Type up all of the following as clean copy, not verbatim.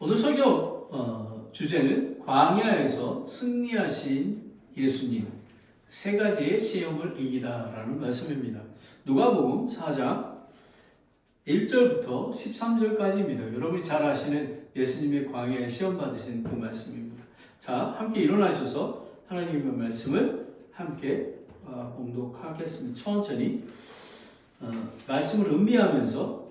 오늘 설교 주제는 광야에서 승리하신 예수님 세 가지의 시험을 이기다라는 말씀입니다. 누가복음 4장 1절부터 13절까지입니다. 여러분이 잘 아시는 예수님의 광야에 시험 받으신 그 말씀입니다. 자, 함께 일어나셔서 하나님의 말씀을 함께 봉독하겠습니다. 천천히 말씀을 음미하면서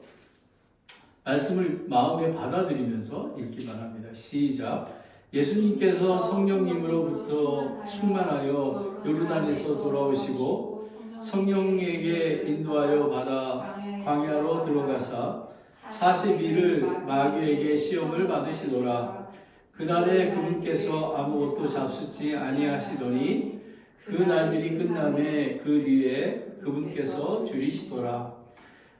말씀을 마음에 받아들이면서 읽기 바랍니다. 시작. 예수님께서 성령님으로부터 충만하여 요르단에서 돌아오시고 성령에게 인도하여 받아 광야로 들어가사 40일을 마귀에게 시험을 받으시더라. 그날에 그분께서 아무것도 잡수지 아니하시더니 그 날들이 끝남에 그 뒤에 그분께서 줄이시더라.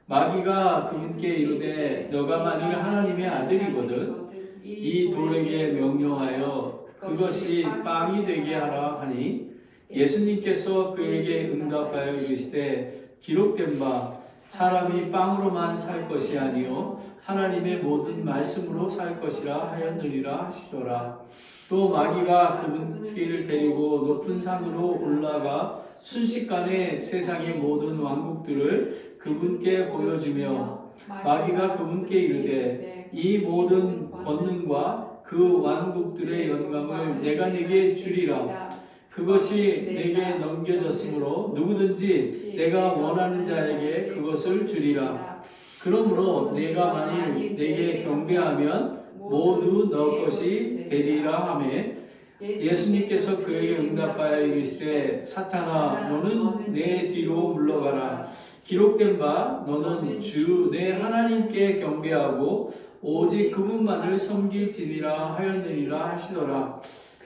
마귀가 그분께 이르되 너가 만일 하나님의 아들이거든 이 돌에게 명령하여 그것이 빵이 되게 하라 하니 예수님께서 그에게 응답하여 이르시되 기록된 바 사람이 빵으로만 살 것이 아니요 하나님의 모든 말씀으로 살 것이라 하였느니라 하시더라. 또 마귀가 그분께를 데리고 높은 산으로 올라가 순식간에 세상의 모든 왕국들을 그분께 보여주며 마귀가 그분께 이르되 이 모든 권능과 그 왕국들의 영광을 내가 네게 주리라. 그것이 내게 넘겨졌으므로 누구든지 내가 원하는 자에게 그것을 주리라. 그러므로 내가 만일 내게 경배하면 모두 너 것이 되리라 하매 예수님께서 그에게 응답하여 이르시되 사탄아 너는 내 뒤로 물러가라. 기록된 바 너는 주 내 하나님께 경배하고 오직 그분만을 섬길지니라 하였느니라 하시더라.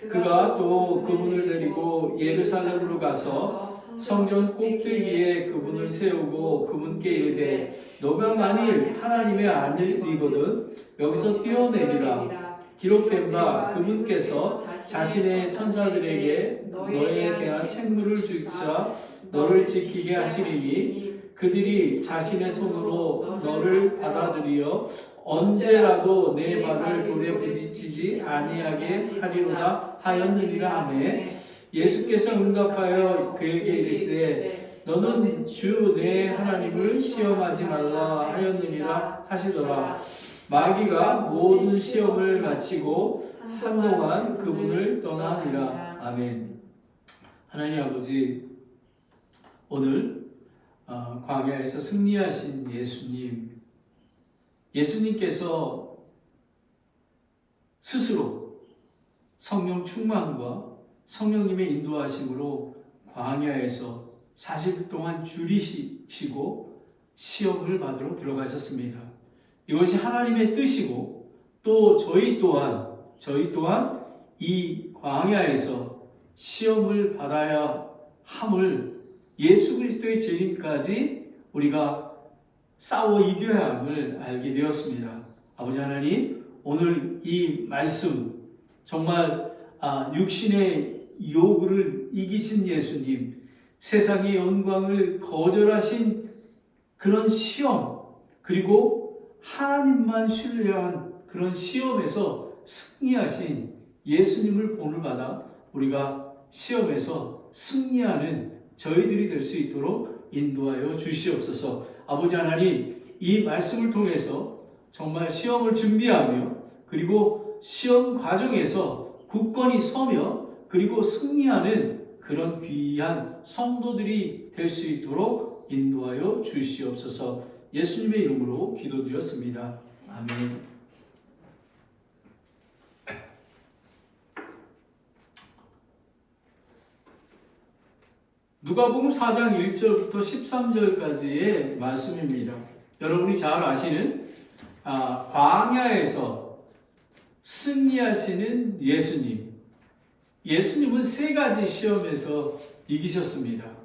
그가 또 그분을 데리고 예루살렘으로 가서 성전 꼭대기에 그분을 세우고 그분께 이르되 너가 만일 하나님의 아들이거든 여기서 뛰어내리라. 기록된 바 그분께서 자신의 천사들에게 너에 대한 책무를 주사 너를 지키게 하시리니 그들이 자신의 손으로 너를 받아들여 언제라도 내 발을 돌에 부딪히지 아니하게 하리로다 하였느니라 하매 예수께서 응답하여 그에게 이르시되 너는 주 내 하나님을 시험하지 말라 하였느니라 하시더라. 마귀가 모든 시험을 마치고 한동안 그분을 떠나니라. 아멘. 하나님 아버지, 오늘 광야에서 승리하신 예수님께서 스스로 성령 충만과 성령님의 인도하심으로 광야에서 40일 동안 줄이시고 시험을 받으러 들어가셨습니다. 이것이 하나님의 뜻이고 또 저희 또한 이 광야에서 시험을 받아야 함을 예수 그리스도의 재림까지 우리가 싸워 이겨야 함을 알게 되었습니다. 아버지 하나님, 오늘 이 말씀 정말 육신의 유혹을 이기신 예수님, 세상의 영광을 거절하신 그런 시험, 그리고 하나님만 신뢰한 그런 시험에서 승리하신 예수님을 본을받아 우리가 시험에서 승리하는 저희들이 될 수 있도록 인도하여 주시옵소서. 아버지 하나님, 이 말씀을 통해서 정말 시험을 준비하며 그리고 시험 과정에서 굳건히 서며 그리고 승리하는 그런 귀한 성도들이 될 수 있도록 인도하여 주시옵소서. 예수님의 이름으로 기도드렸습니다. 아멘. 누가복음 4장 1절부터 13절까지의 말씀입니다. 여러분이 잘 아시는 광야에서 승리하시는 예수님. 예수님은 세 가지 시험에서 이기셨습니다.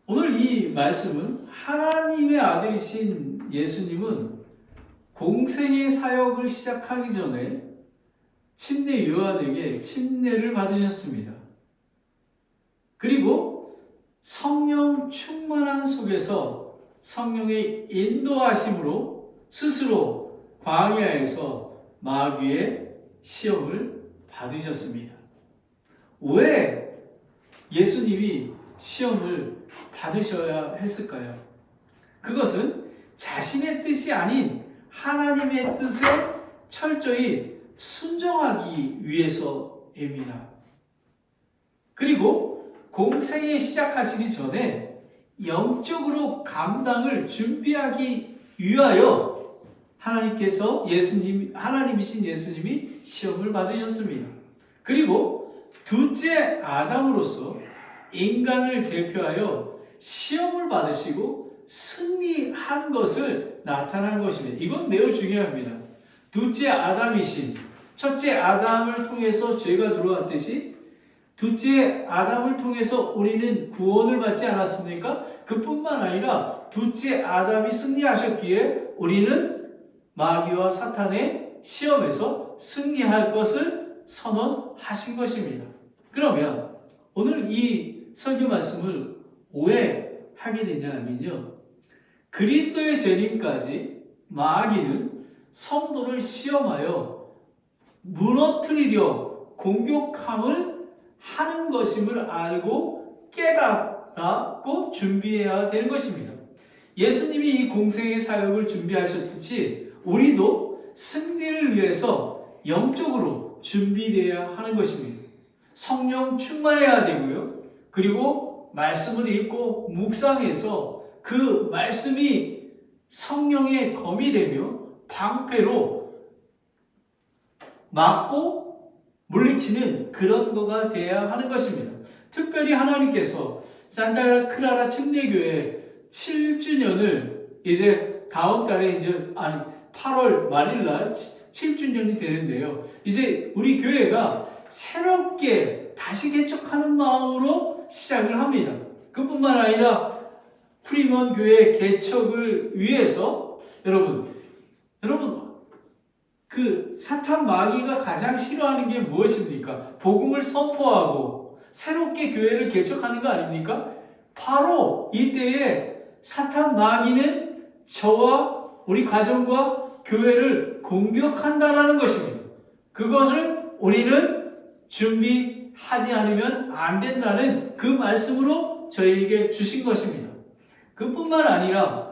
오늘 이 말씀은 하나님의 아들이신 예수님은 공생의 사역을 시작하기 전에 침례 요한에게 침례를 받으셨습니다. 그리고 성령 충만한 속에서 성령의 인도하심으로 스스로 광야에서 마귀의 시험을 받으셨습니다. 왜 예수님이 시험을 받으셔야 했을까요? 그것은 자신의 뜻이 아닌 하나님의 뜻에 철저히 순종하기 위해서입니다. 그리고 공생에 시작하시기 전에 영적으로 감당을 준비하기 위하여 하나님이신 예수님이 시험을 받으셨습니다. 그리고 둘째 아담으로서 인간을 대표하여 시험을 받으시고 승리한 것을 나타난 것입니다. 이건 매우 중요합니다. 둘째 아담이신 첫째 아담을 통해서 죄가 들어왔듯이 둘째 아담을 통해서 우리는 구원을 받지 않았습니까? 그뿐만 아니라 둘째 아담이 승리하셨기에 우리는 마귀와 사탄의 시험에서 승리할 것을 선언하신 것입니다. 그러면 오늘 이 설교 말씀을 오해하게 되냐면요, 그리스도의 재림까지 마귀는 성도를 시험하여 무너뜨리려 공격함을 하는 것임을 알고 깨닫고 준비해야 되는 것입니다. 예수님이 이 공생의 사역을 준비하셨듯이 우리도 승리를 위해서 영적으로 준비되어야 하는 것입니다. 성령 충만해야 되고요. 그리고 말씀을 읽고 묵상해서 그 말씀이 성령의 검이 되며 방패로 막고 물리치는 그런 거가 되어야 하는 것입니다. 특별히 하나님께서 산타 클라라 침례교회 7주년을 이제 다음 달에 8월 말일날 7주년이 되는데요. 이제 우리 교회가 새롭게 다시 개척하는 마음으로 시작을 합니다. 그뿐만 아니라 프리먼 교회 개척을 위해서 여러분 그 사탄 마귀가 가장 싫어하는 게 무엇입니까? 복음을 선포하고 새롭게 교회를 개척하는 거 아닙니까? 바로 이때에 사탄 마귀는 저와 우리 가정과 교회를 공격한다라는 것입니다. 그것을 우리는 준비하지 않으면 안 된다는 그 말씀으로 저희에게 주신 것입니다. 그뿐만 아니라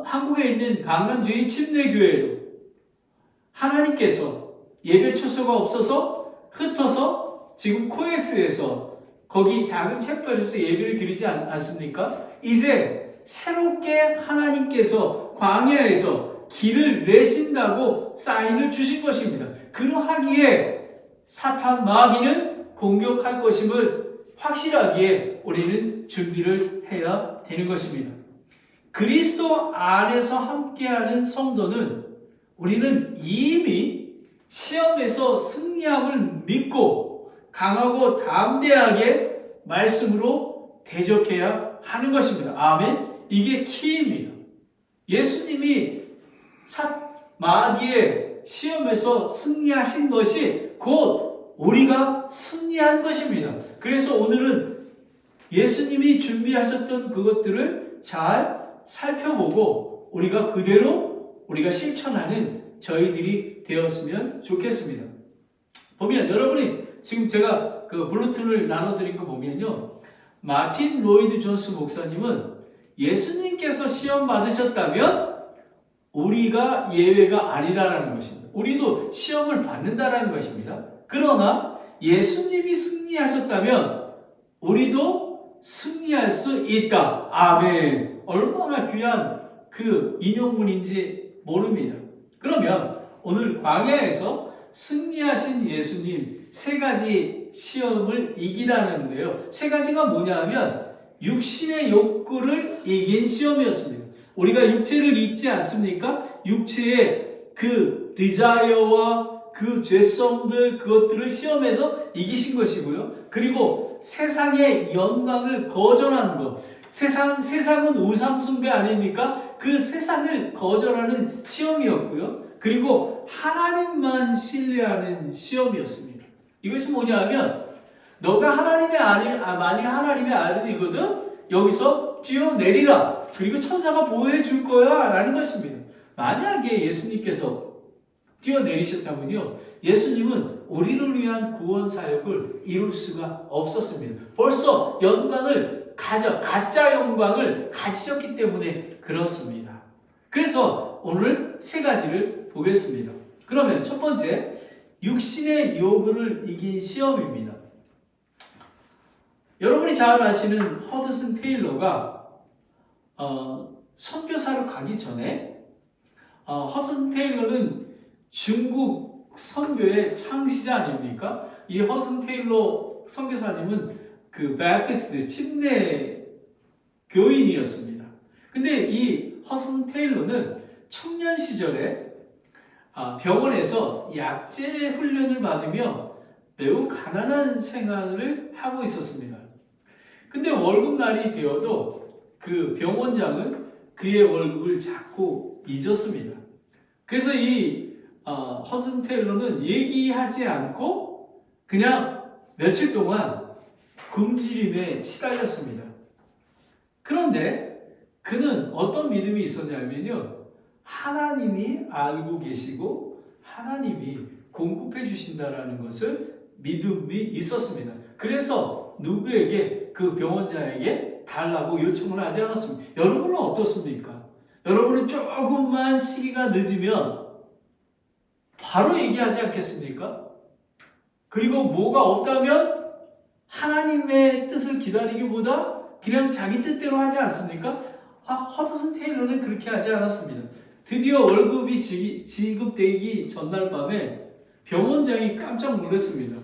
한국에 있는 강남주의 침례교회도 하나님께서 예배 처소가 없어서 흩어서 지금 코엑스에서 거기 작은 챕터에서 예배를 드리지 않습니까? 이제 새롭게 하나님께서 광야에서 길을 내신다고 사인을 주신 것입니다. 그러하기에 사탄 마귀는 공격할 것임을 확실하기에 우리는 준비를 해야 되는 것입니다. 그리스도 안에서 함께하는 성도는 우리는 이미 시험에서 승리함을 믿고 강하고 담대하게 말씀으로 대적해야 하는 것입니다. 아멘. 이게 키입니다. 예수님이 마귀의 시험에서 승리하신 것이 곧 우리가 승리한 것입니다. 그래서 오늘은 예수님이 준비하셨던 그것들을 잘 살펴보고 우리가 그대로 우리가 실천하는 저희들이 되었으면 좋겠습니다. 보면 여러분이 지금 제가 그 블루툰을 나눠드린 거 보면요, 마틴 로이드 존스 목사님은 예수님께서 시험 받으셨다면 우리가 예외가 아니다라는 것입니다. 우리도 시험을 받는다라는 것입니다. 그러나 예수님이 승리하셨다면 우리도 승리할 수 있다. 아멘. 얼마나 귀한 그 인용문인지 모릅니다. 그러면 오늘 광야에서 승리하신 예수님 세 가지 시험을 이기다는데요. 세 가지가 뭐냐면 육신의 욕구를 이긴 시험이었습니다. 우리가 육체를 잊지 않습니까? 육체의 그 디자이어와 그 죄성들 그것들을 시험해서 이기신 것이고요. 그리고 세상의 영광을 거절한 것. 세상은 우상숭배 아닙니까? 그 세상을 거절하는 시험이었고요. 그리고 하나님만 신뢰하는 시험이었습니다. 이것이 뭐냐면 너가 만약 하나님의 아들이거든 여기서 뛰어내리라. 그리고 천사가 보호해 줄 거야 라는 것입니다. 만약에 예수님께서 뛰어내리셨다면요, 예수님은 우리를 위한 구원 사역을 이룰 수가 없었습니다. 벌써 영광을 가짜 영광을 가지셨기 때문에 그렇습니다. 그래서 오늘 세 가지를 보겠습니다. 그러면 첫 번째, 육신의 요구를 이긴 시험입니다. 여러분이 잘 아시는 허드슨 테일러가 선교사로 가기 전에 허드슨 테일러는 중국 선교의 창시자 아닙니까? 이 허드슨 테일러 선교사님은 그 바프티스트 침례 교인이었습니다. 근데 이 허드슨 테일러는 청년 시절에 병원에서 약제 훈련을 받으며 매우 가난한 생활을 하고 있었습니다. 근데 월급날이 되어도 그 병원장은 그의 월급을 자꾸 잊었습니다. 그래서 이 허슨 테일러는 얘기하지 않고 그냥 며칠 동안 굶주림에 시달렸습니다. 그런데 그는 어떤 믿음이 있었냐면요, 하나님이 알고 계시고 하나님이 공급해 주신다라는 것을 믿음이 있었습니다. 그래서 누구에게, 그 병원자에게 달라고 요청을 하지 않았습니다. 여러분은 어떻습니까? 여러분은 조금만 시기가 늦으면 바로 얘기하지 않겠습니까? 그리고 뭐가 없다면 하나님의 뜻을 기다리기보다 그냥 자기 뜻대로 하지 않습니까? 허드슨 테일러는 그렇게 하지 않았습니다. 드디어 월급이 지급되기 전날 밤에 병원장이 깜짝 놀랐습니다.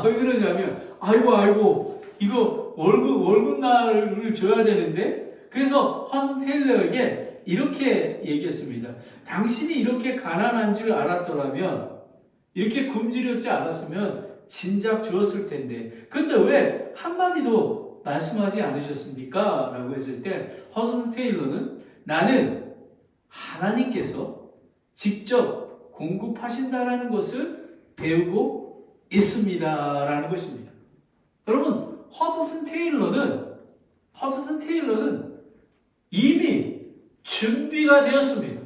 왜 그러냐면, 아이고, 이거 월급날을 줘야 되는데? 그래서 허슨 테일러에게 이렇게 얘기했습니다. 당신이 이렇게 가난한 줄 알았더라면, 이렇게 굶주렸지 않았으면 진작 주었을 텐데, 근데 왜 한마디도 말씀하지 않으셨습니까? 라고 했을 때 허슨 테일러는, 나는 하나님께서 직접 공급하신다라는 것을 배우고 있습니다 라는 것입니다. 여러분, 허드슨 테일러는 이미 준비가 되었습니다.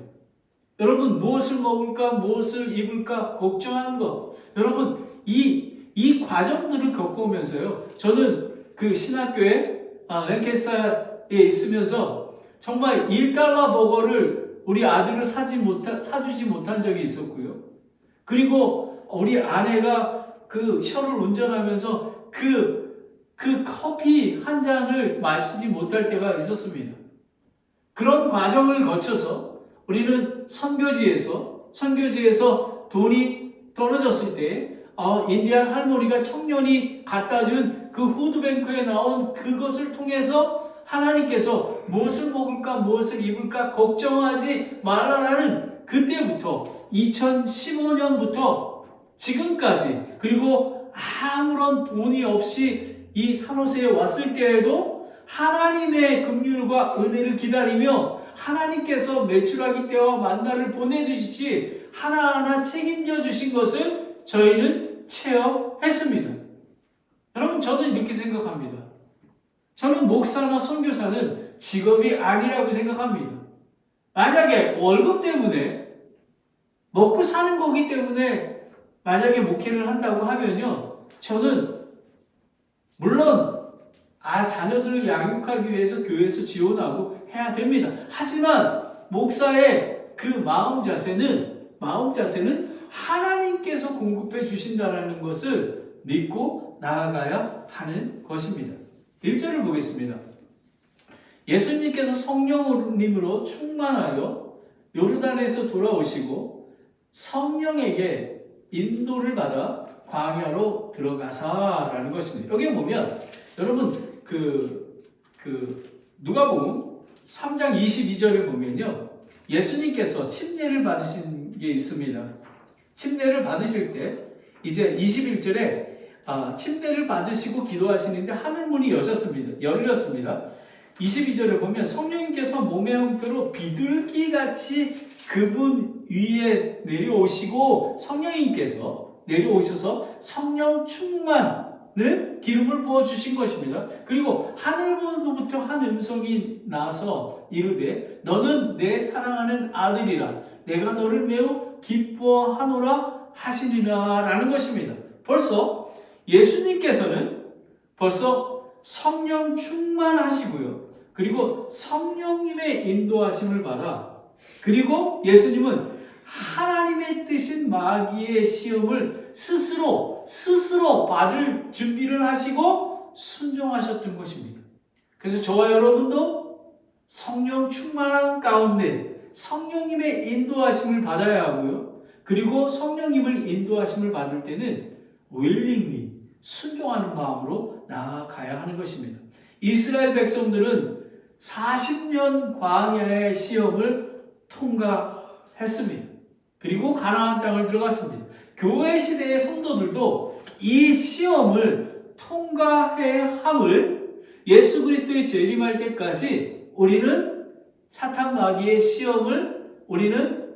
여러분, 무엇을 먹을까, 무엇을 입을까 걱정하는 것, 여러분, 이 과정들을 겪어오면서요, 저는 그 신학교에 랭캐스터에 있으면서 정말 $1 버거를 우리 아들을 사주지 못한 적이 있었고요. 그리고 우리 아내가 그 셔를 운전하면서 그 커피 한 잔을 마시지 못할 때가 있었습니다. 그런 과정을 거쳐서 우리는 선교지에서 돈이 떨어졌을 때 인디안 할머니가 청년이 갖다 준 그 후드뱅크에 나온 그것을 통해서 하나님께서 무엇을 먹을까, 무엇을 입을까 걱정하지 말라라는, 그때부터 2015년부터 지금까지, 그리고 아무런 돈이 없이 이 산호세에 왔을 때에도 하나님의 긍휼과 은혜를 기다리며 하나님께서 메추라기 때와 만나를 보내주시지 하나하나 책임져 주신 것을 저희는 체험했습니다. 여러분, 저는 이렇게 생각합니다. 저는 목사나 선교사는 직업이 아니라고 생각합니다. 만약에 월급 때문에, 먹고 사는 거기 때문에 만약에 목회를 한다고 하면요, 저는 물론 자녀들을 양육하기 위해서 교회에서 지원하고 해야 됩니다. 하지만 목사의 그 마음 자세는 하나님께서 공급해 주신다라는 것을 믿고 나아가야 하는 것입니다. 1절을 보겠습니다. 예수님께서 성령님으로 충만하여 요르단에서 돌아오시고 성령에게 인도를 받아 광야로 들어가사라는 것입니다. 여기 보면 여러분 누가복음 3장 22절에 보면요, 예수님께서 침례를 받으신 게 있습니다. 침례를 받으실 때 이제 21절에 침례를 받으시고 기도하시는데 하늘문이 열렸습니다. 22절에 보면 성령님께서 몸의 형태로 비둘기같이 그분 위에 내려오시고 성령님께서 내려오셔서 성령 충만 기름을 부어 주신 것입니다. 그리고 하늘로부터 한 음성이 나서 이르되 너는 내 사랑하는 아들이라 내가 너를 매우 기뻐하노라 하시니라 라는 것입니다. 벌써 예수님께서는 벌써 성령 충만하시고요. 그리고 성령님의 인도하심을 받아 그리고 예수님은 하나님의 뜻인 마귀의 시험을 스스로 받을 준비를 하시고 순종하셨던 것입니다. 그래서 저와 여러분도 성령 충만한 가운데 성령님의 인도하심을 받아야 하고요. 그리고 성령님을 인도하심을 받을 때는 willingly 순종하는 마음으로 나아가야 하는 것입니다. 이스라엘 백성들은 40년 광야의 시험을 통과했습니다. 그리고 가나안 땅을 들어갔습니다. 교회 시대의 성도들도 이 시험을 통과해야 함을 예수 그리스도의 재림할 때까지 우리는 사탄 마귀의 시험을 우리는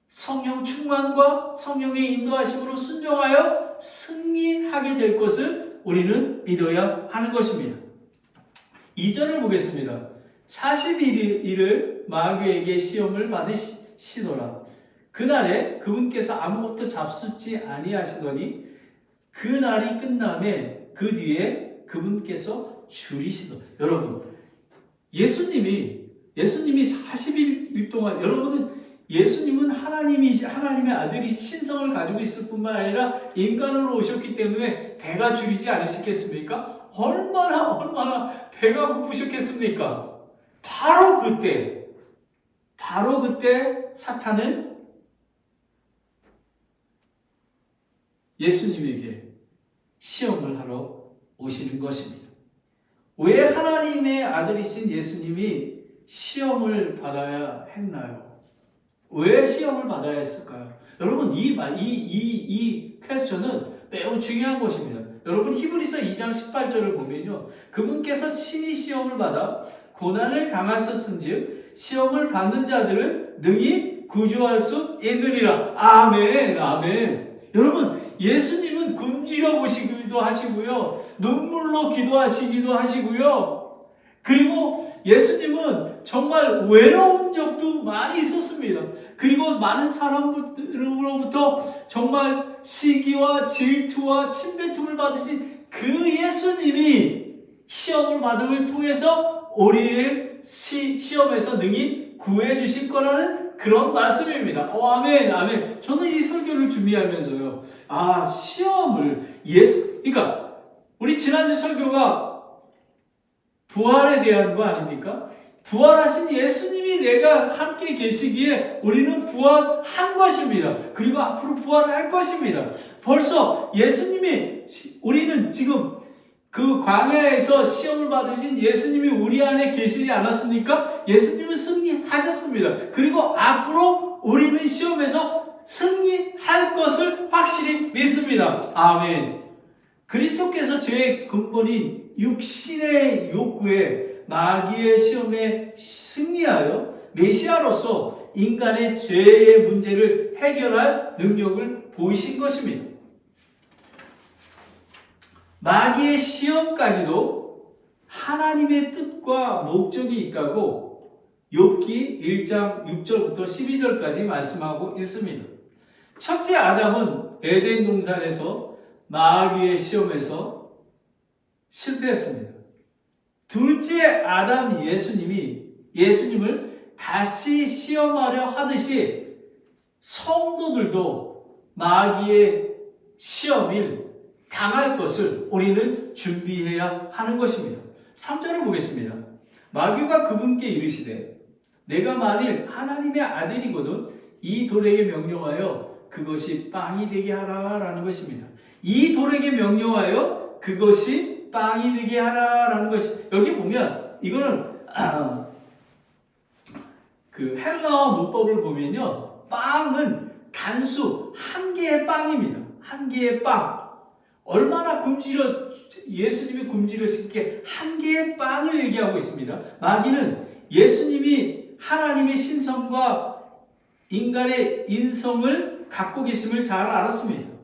성령 충만과 성령의 인도하심으로 순종하여 승리하게 될 것을 우리는 믿어야 하는 것입니다. 2절을 보겠습니다. 40일을 마귀에게 시험을 받으시더라. 그날에 그분께서 아무것도 잡수지 아니하시더니 그날이 끝남에 그 뒤에 그분께서 줄이시더라. 여러분, 예수님이 40일 동안 여러분은 예수님은 하나님의 아들이 신성을 가지고 있을 뿐만 아니라 인간으로 오셨기 때문에 배가 줄이지 않으시겠습니까? 얼마나 배가 고프셨겠습니까? 바로 그때 사탄은 예수님에게 시험을 하러 오시는 것입니다. 왜 하나님의 아들이신 예수님이 시험을 받아야 했나요? 왜 시험을 받아야 했을까요? 여러분, 이 퀘스천은 매우 중요한 것입니다. 여러분, 히브리서 2장 18절을 보면요. 그분께서 친히 시험을 받아 고난을 당하셨은즉 시험을 받는 자들을 능히 구조할 수 있느니라. 아멘, 아멘. 여러분, 예수님은 굶주려 보시기도 하시고요. 눈물로 기도하시기도 하시고요. 그리고 예수님은 정말 외로운 적도 많이 있었습니다. 그리고 많은 사람들로부터 정말 시기와 질투와 침뱉음을 받으신 그 예수님이 시험을 받음을 통해서 우리를 시험에서 능히 구해 주실 거라는 그런 말씀입니다. 아멘, 아멘. 저는 이 설교를 준비하면서요. 그러니까 우리 지난주 설교가 부활에 대한 거 아닙니까? 부활하신 예수님이 내가 함께 계시기에 우리는 부활한 것입니다. 그리고 앞으로 부활을 할 것입니다. 벌써 우리는 지금 그 광야에서 시험을 받으신 예수님이 우리 안에 계시지 않았습니까? 예수님은 승리하셨습니다. 그리고 앞으로 우리는 시험에서 승리할 것을 확실히 믿습니다. 아멘. 그리스도께서 죄의 근본인 육신의 욕구에 마귀의 시험에 승리하여 메시아로서 인간의 죄의 문제를 해결할 능력을 보이신 것입니다. 마귀의 시험까지도 하나님의 뜻과 목적이 있다고 욥기 1장 6절부터 12절까지 말씀하고 있습니다. 첫째 아담은 에덴 동산에서 마귀의 시험에서 실패했습니다. 둘째 아담 예수님을 다시 시험하려 하듯이 성도들도 마귀의 시험을 당할 것을 우리는 준비해야 하는 것입니다. 3절을 보겠습니다. 마귀가 그분께 이르시되 내가 만일 하나님의 아들이거든 이 돌에게 명령하여 그것이 빵이 되게 하라 라는 것입니다. 이 돌에게 명령하여 그것이 빵이 되게 하라 라는 것이 여기 보면 이거는 그 헬라어 문법을 보면요. 빵은 단수 한 개의 빵입니다. 한 개의 빵. 얼마나 예수님이 굶주렸을 게 한 개의 빵을 얘기하고 있습니다. 마귀는 예수님이 하나님의 신성과 인간의 인성을 갖고 계심을 잘 알았습니다.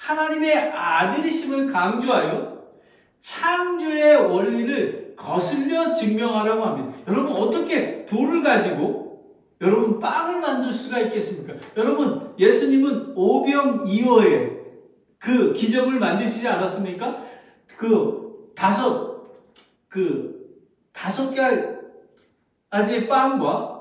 하나님의 아들이심을 강조하여 창조의 원리를 거슬려 증명하라고 합니다. 여러분, 어떻게 돌을 가지고 여러분 빵을 만들 수가 있겠습니까? 여러분, 예수님은 오병이어의 그 기적을 만드시지 않았습니까? 다섯 가지의 빵과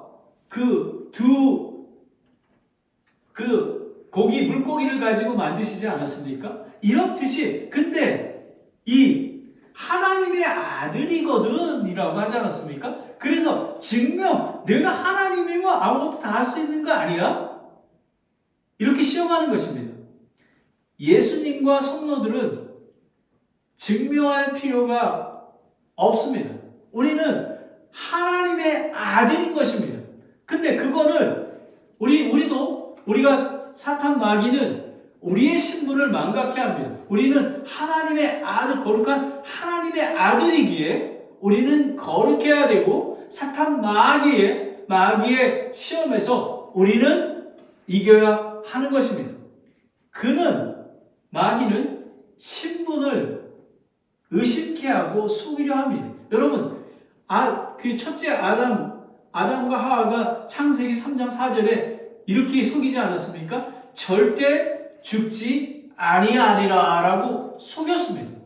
물고기를 가지고 만드시지 않았습니까? 이렇듯이, 근데 이 하나님의 아들이거든 이라고 하지 않았습니까? 그래서 증명, 내가 하나님이면 아무것도 다 할 수 있는 거 아니야? 이렇게 시험하는 것입니다. 예수님과 성도들은 증명할 필요가 없습니다. 우리는 하나님의 아들인 것입니다. 근데 그거를 우리가 사탄 마귀는 우리의 신분을 망각해 합니다. 우리는 하나님의 아들, 거룩한 하나님의 아들이기에 우리는 거룩해야 되고 사탄 마귀의 시험에서 우리는 이겨야 하는 것입니다. 마귀는 신분을 의심케 하고 속이려 합니다. 여러분, 그 첫째 아담과 하와가 창세기 3장 4절에 이렇게 속이지 않았습니까? 절대 죽지 아니하리라 라고 속였습니다.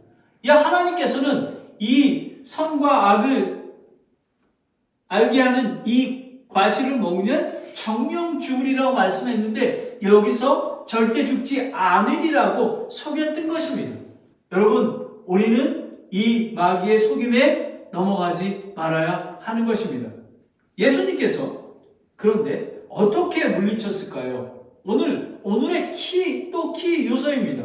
하나님께서는 이 선과 악을 알게 하는 이 과실을 먹으면 정령 죽으리라고 말씀했는데 여기서 절대 죽지 않으리라고 속였던 것입니다. 여러분, 우리는 이 마귀의 속임에 넘어가지 말아야 하는 것입니다. 예수님께서 그런데 어떻게 물리쳤을까요? 오늘의 키 요소입니다.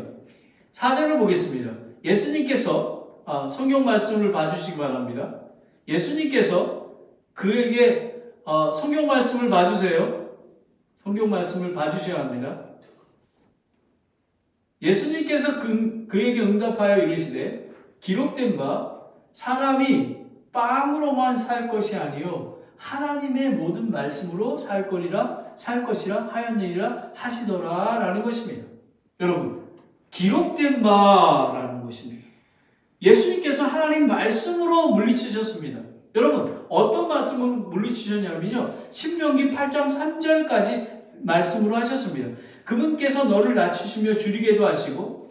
4절을 보겠습니다. 예수님께서 성경 말씀을 봐주시기 바랍니다. 예수님께서 그에게 성경 말씀을 봐주세요. 성경 말씀을 봐주셔야 합니다. 예수님께서 그에게 응답하여 이르시되 기록된 바 사람이 빵으로만 살 것이 아니요 하나님의 모든 말씀으로 살 것이라 하였느니라 하시더라 라는 것입니다. 여러분, 기록된 바라는 것입니다. 예수님께서 하나님 말씀으로 물리치셨습니다. 여러분, 어떤 말씀으로 물리치셨냐면요, 신명기 8장 3절까지 말씀으로 하셨습니다. 그분께서 너를 낮추시며 줄이게도 하시고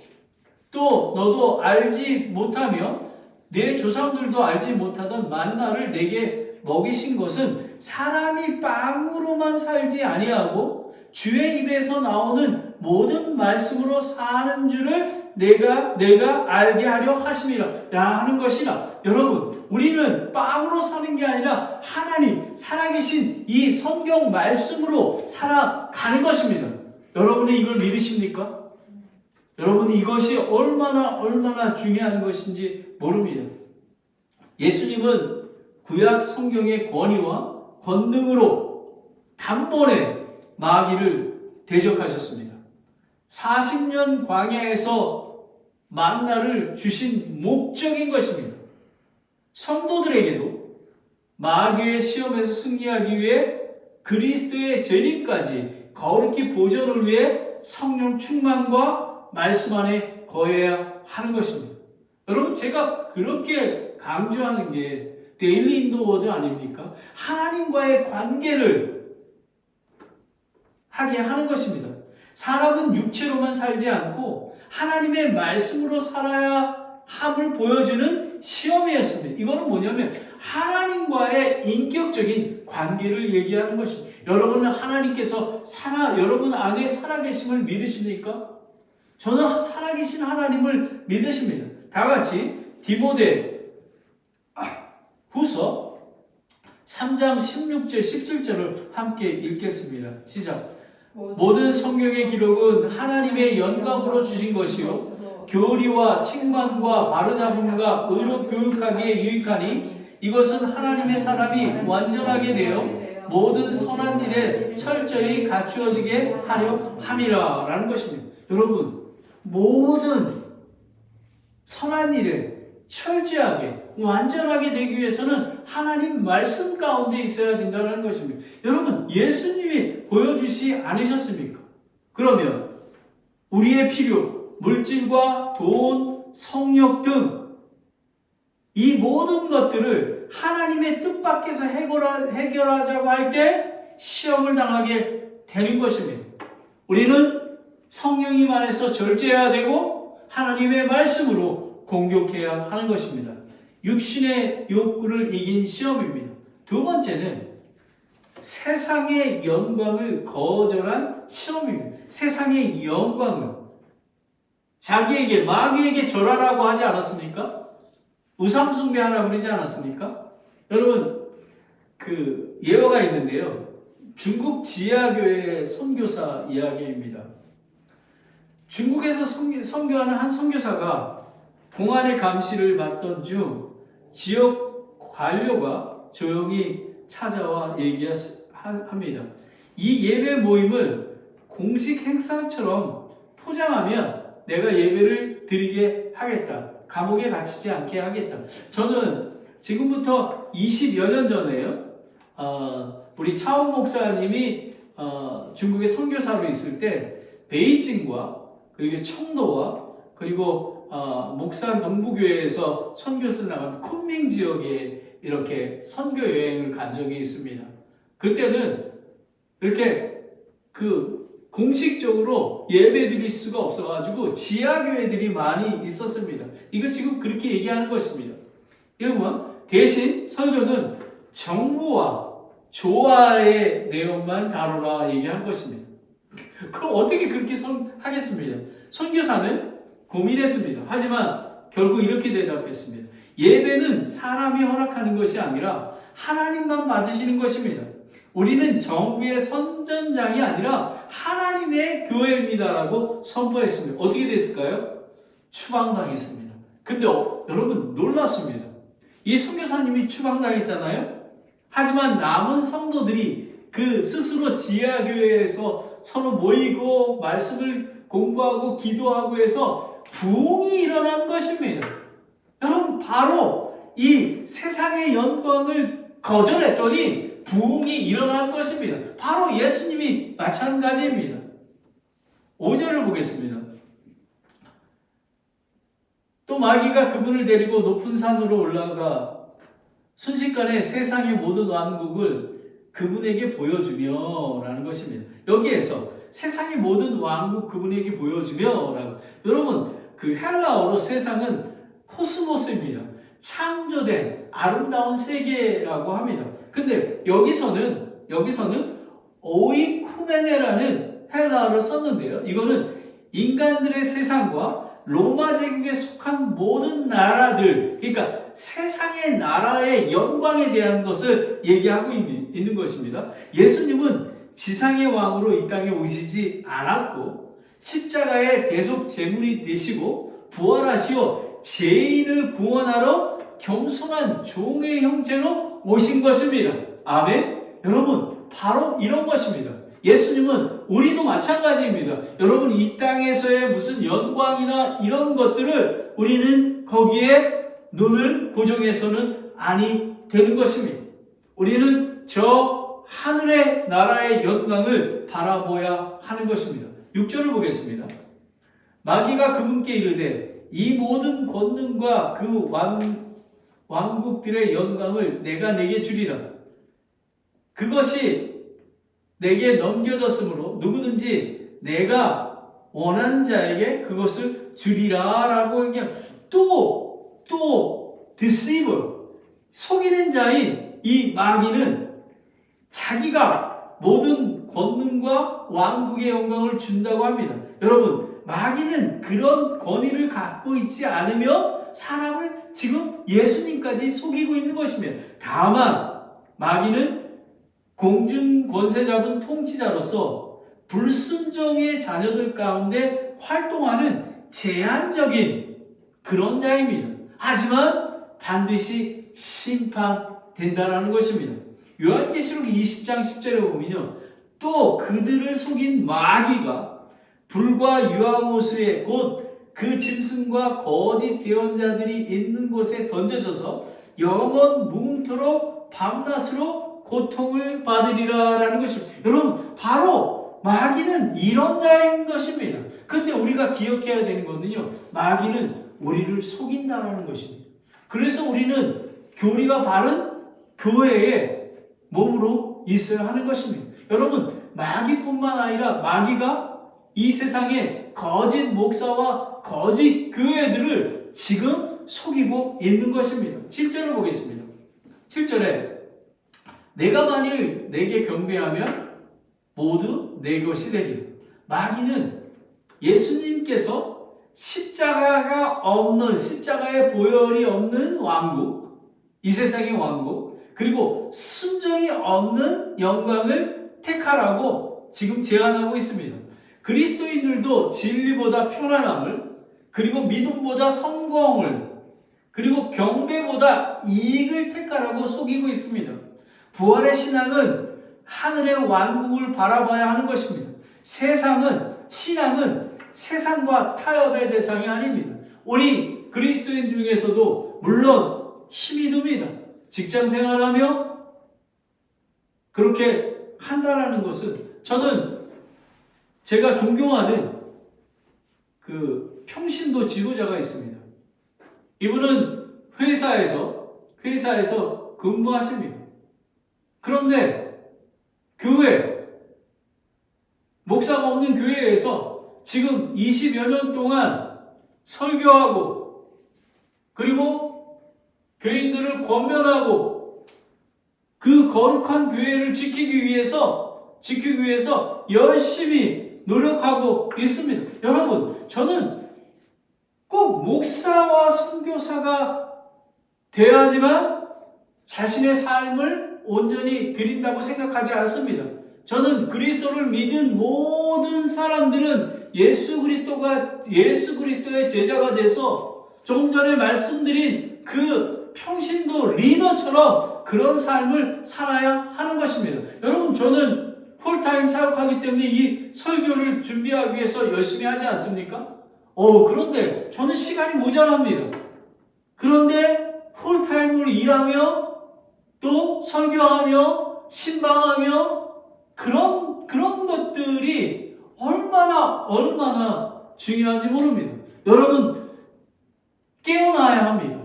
또 너도 알지 못하며 내 조상들도 알지 못하던 만나를 내게 먹이신 것은 사람이 빵으로만 살지 아니하고 주의 입에서 나오는 모든 말씀으로 사는 줄을 내가 알게 하려 하심이라 하는 것이라. 여러분, 우리는 빵으로 사는 게 아니라 하나님 살아계신 이 성경 말씀으로 살아가는 것입니다. 여러분이 이걸 믿으십니까? 여러분이 이것이 얼마나 중요한 것인지 모릅니다. 예수님은 구약 성경의 권위와 권능으로 단번에 마귀를 대적하셨습니다. 40년 광야에서 만나를 주신 목적인 것입니다. 성도들에게도 마귀의 시험에서 승리하기 위해 그리스도의 재림까지 거룩히 보존을 위해 성령 충만과 말씀 안에 거해야 하는 것입니다. 여러분, 제가 그렇게 강조하는 게 데일리 인도 워드 아닙니까? 하나님과의 관계를 하게 하는 것입니다. 사람은 육체로만 살지 않고 하나님의 말씀으로 살아야 함을 보여주는 시험이었습니다. 이거는 뭐냐면 하나님과의 인격적인 관계를 얘기하는 것입니다. 여러분은 하나님께서 여러분 안에 살아계심을 믿으십니까? 저는 살아계신 하나님을 믿으십니다. 다 같이 디모데 후서 3장 16절 17절을 함께 읽겠습니다. 시작. 모든 성경의 기록은 하나님의 영감으로 주신 것이요 교리와 책망과 바로잡음과 의로 교육하기에 유익하니 이것은 하나님의 사람이 완전하게 되어 모든 선한 일에 철저히 갖추어지게 하려 함이라 라는 것입니다. 여러분, 모든 선한 일에 철저하게 완전하게 되기 위해서는 하나님 말씀 가운데 있어야 된다는 것입니다. 여러분, 예수님이 보여주지 않으셨습니까? 그러면 우리의 필요, 물질과 돈, 성욕 등 이 모든 것들을 하나님의 뜻 밖에서 해결하자고 할 때 시험을 당하게 되는 것입니다. 우리는 성령님 안에서 절제해야 되고 하나님의 말씀으로 공격해야 하는 것입니다. 육신의 욕구를 이긴 시험입니다. 두 번째는 세상의 영광을 거절한 시험입니다. 세상의 영광을 자기에게, 마귀에게 절하라고 하지 않았습니까? 우상 숭배하라고 그러지 않았습니까? 여러분, 그 예화가 있는데요. 중국 지하교회 선교사 이야기입니다. 중국에서 선교하는 한 선교사가 공안의 감시를 받던 중 지역 관료가 조용히 찾아와 얘기합니다. 이 예배 모임을 공식 행사처럼 포장하면 내가 예배를 드리게 하겠다. 감옥에 갇히지 않게 하겠다. 저는 지금부터 20여 년 전에요. 우리 차원 목사님이 중국에 선교사로 있을 때 베이징과 그리고 청도와 그리고 목산 동부교회에서 선교사를 나간 쿤밍 지역에 이렇게 선교 여행을 간 적이 있습니다. 그때는 이렇게 공식적으로 예배 드릴 수가 없어가지고 지하교회들이 많이 있었습니다. 이거 지금 그렇게 얘기하는 것입니다. 여러분, 대신 설교는 정부와 조화의 내용만 다루라 얘기한 것입니다. 그럼 어떻게 그렇게 하겠습니다? 선교사는 고민했습니다. 하지만 결국 이렇게 대답했습니다. 예배는 사람이 허락하는 것이 아니라 하나님만 받으시는 것입니다. 우리는 정부의 선전장이 아니라 하나님의 교회입니다라고 선포했습니다. 어떻게 됐을까요? 추방당했습니다. 근데 여러분 놀랍습니다. 이 선교사님이 추방당했잖아요. 하지만 남은 성도들이 스스로 지하교회에서 서로 모이고 말씀을 공부하고 기도하고 해서 부흥이 일어난 것입니다. 여러분, 바로 이 세상의 영광을 거절했더니 부흥이 일어난 것입니다. 바로 예수님이 마찬가지입니다. 5절을 보겠습니다. 또 마귀가 그분을 데리고 높은 산으로 올라가 순식간에 세상의 모든 왕국을 그분에게 보여주며 라는 것입니다. 여기에서 세상의 모든 왕국 그분에게 보여주며 라고. 여러분, 헬라어로 세상은 코스모스입니다. 창조된 아름다운 세계라고 합니다. 근데 여기서는 오이쿠메네라는 헬라어를 썼는데요. 이거는 인간들의 세상과 로마 제국에 속한 모든 나라들, 그러니까 세상의 나라의 영광에 대한 것을 얘기하고 있는 것입니다. 예수님은 지상의 왕으로 이 땅에 오시지 않았고 십자가의 대속 제물이 되시고 부활하시어 죄인을 구원하러 겸손한 종의 형체로 오신 것입니다. 아멘. 여러분, 바로 이런 것입니다. 예수님은 우리도 마찬가지입니다. 여러분, 이 땅에서의 무슨 영광이나 이런 것들을 우리는 거기에 눈을 고정해서는 아니 되는 것입니다. 우리는 저 하늘의 나라의 영광을 바라보아야 하는 것입니다. 6절을 보겠습니다. 마귀가 그분께 이르되 이 모든 권능과 그 왕국들의 영광을 내가 내게 주리라. 그것이 내게 넘겨졌으므로 누구든지 내가 원하는 자에게 그것을 주리라 라고 얘기합니다. 또 deceiver, 속이는 자인 이 마귀는 자기가 모든 권능과 왕국의 영광을 준다고 합니다. 여러분, 마귀는 그런 권위를 갖고 있지 않으며 사람을 지금 예수님까지 속이고 있는 것입니다. 다만 마귀는 공중 권세 잡은 통치자로서 불순종의 자녀들 가운데 활동하는 제한적인 그런 자입니다. 하지만 반드시 심판된다라는 것입니다. 요한계시록 20장 10절에 보면요, 또 그들을 속인 마귀가 불과 유황호수에 곧 그 짐승과 거짓 예언자들이 있는 곳에 던져져서 영원 무궁토록 밤낮으로 고통을 받으리라 라는 것입니다. 여러분, 바로 마귀는 이런 자인 것입니다. 근데 우리가 기억해야 되는 것은요, 마귀는 우리를 속인다는 것입니다. 그래서 우리는 교리가 바른 교회에 몸으로 있어야 하는 것입니다. 여러분, 마귀뿐만 아니라 마귀가 이 세상에 거짓 목사와 거짓 교회들을 지금 속이고 있는 것입니다. 7절을 보겠습니다. 7절에 내가 만일 내게 경배하면 모두 내 것이 되리라. 마귀는 예수님께서 십자가가 없는, 십자가의 보혈이 없는 왕국, 이 세상의 왕국, 그리고 순종이 없는 영광을 택하라고 지금 제안하고 있습니다. 그리스도인들도 진리보다 편안함을, 그리고 믿음보다 성공을, 그리고 경배보다 이익을 택하라고 속이고 있습니다. 부활의 신앙은 하늘의 왕국을 바라봐야 하는 것입니다. 신앙은 세상과 타협의 대상이 아닙니다. 우리 그리스도인 중에서도 물론 힘이 듭니다. 직장 생활하며 그렇게 한다라는 것은, 저는 제가 존경하는 그 평신도 지도자가 있습니다. 이분은 회사에서 근무하십니다. 그런데 목사가 없는 교회에서 지금 20여 년 동안 설교하고, 그리고 교인들을 권면하고, 그 거룩한 교회를 지키기 위해서 열심히 노력하고 있습니다. 여러분, 저는 꼭 목사와 선교사가 되어야지만 자신의 삶을 온전히 드린다고 생각하지 않습니다. 저는 그리스도를 믿은 모든 사람들은 예수 그리스도의 제자가 돼서 조금 전에 말씀드린 그 평신도 리더처럼 그런 삶을 살아야 하는 것입니다. 여러분, 저는 풀타임 사역하기 때문에 이 설교를 준비하기 위해서 열심히 하지 않습니까? 그런데 저는 시간이 모자랍니다. 그런데 풀타임으로 일하며 또 설교하며 신방하며 그런 것들이 얼마나 중요한지 모릅니다. 여러분, 깨어나야 합니다.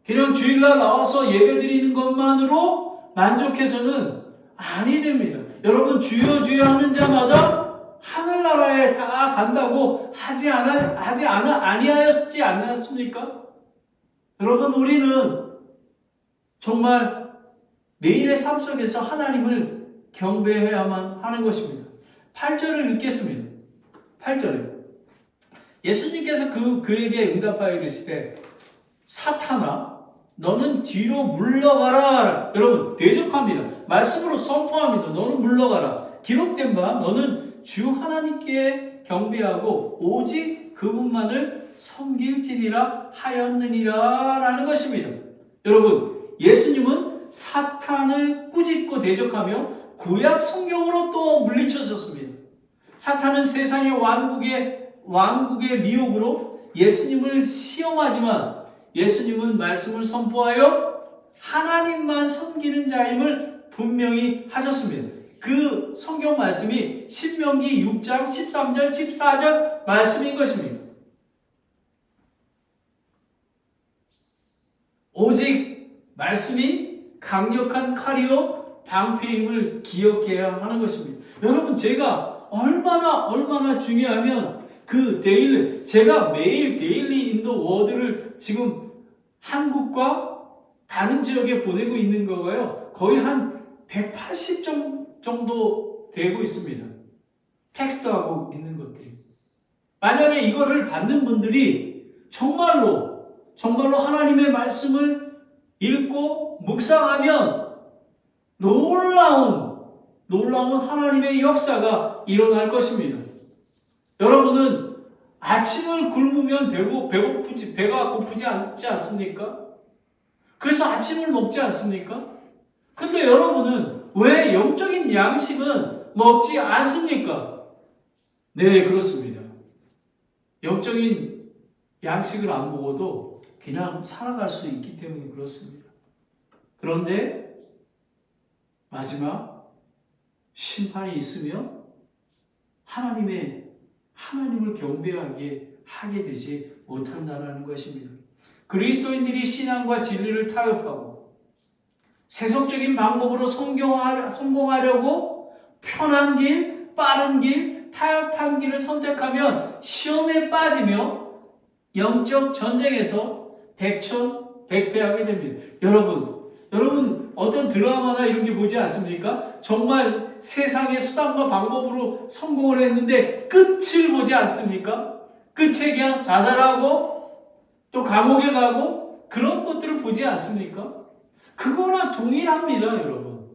그냥 주일날 나와서 예배 드리는 것만으로 만족해서는 아니 됩니다. 여러분, 주여 주여 하는 자마다 하늘나라에 다 간다고 아니하였지 않았습니까? 여러분, 우리는 정말 매일의 삶 속에서 하나님을 경배해야만 하는 것입니다. 8절을 읽겠습니다. 8절에 예수님께서 그에게 응답하여 이르시되 사탄아 너는 뒤로 물러가라. 여러분, 대적합니다. 말씀으로 선포합니다. 너는 물러가라. 기록된 바 너는 주 하나님께 경배하고 오직 그분만을 섬길지니라 하였느니라 라는 것입니다. 여러분, 예수님은 사탄을 꾸짖고 대적하며 구약 성경으로 또 물리쳐졌습니다. 사탄은 세상의 왕국의 미혹으로 예수님을 시험하지만 예수님은 말씀을 선포하여 하나님만 섬기는 자임을 분명히 하셨습니다. 그 성경 말씀이 신명기 6장 13절 14절 말씀인 것입니다. 오직 말씀이 강력한 칼이요 방패임을 기억해야 하는 것입니다. 여러분, 제가 얼마나 중요하면 제가 매일 데일리 인도 워드를 지금 한국과 다른 지역에 보내고 있는 거가요, 거의 한 180 정도 되고 있습니다. 텍스트하고 있는 것들이. 만약에 이거를 받는 분들이 정말로 하나님의 말씀을 읽고 묵상하면 놀라운 하나님의 역사가 일어날 것입니다. 여러분은 아침을 굶으면 배가 고프지 않지 않습니까? 그래서 아침을 먹지 않습니까? 근데 여러분은 왜 영적인 양식은 먹지 않습니까? 네, 그렇습니다. 영적인 양식을 안 먹어도 그냥 살아갈 수 있기 때문에 그렇습니다. 그런데 마지막 심판이 있으며 하나님을 경배하게 하게 되지 못한다는 것입니다. 그리스도인들이 신앙과 진리를 타협하고 세속적인 방법으로 성공하려고 편한 길, 빠른 길, 타협한 길을 선택하면 시험에 빠지며 영적 전쟁에서 백전백패하게 됩니다. 여러분 어떤 드라마나 이런 게 보지 않습니까? 정말 세상의 수단과 방법으로 성공을 했는데 끝을 보지 않습니까? 끝에 그냥 자살하고 또 감옥에 가고 그런 것들을 보지 않습니까? 그거나 동일합니다, 여러분.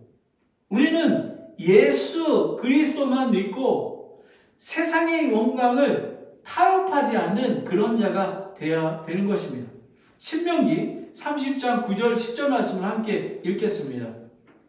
우리는 예수 그리스도만 믿고 세상의 영광을 타협하지 않는 그런 자가 되어야 되는 것입니다. 신명기 30장 9절 10절 말씀을 함께 읽겠습니다.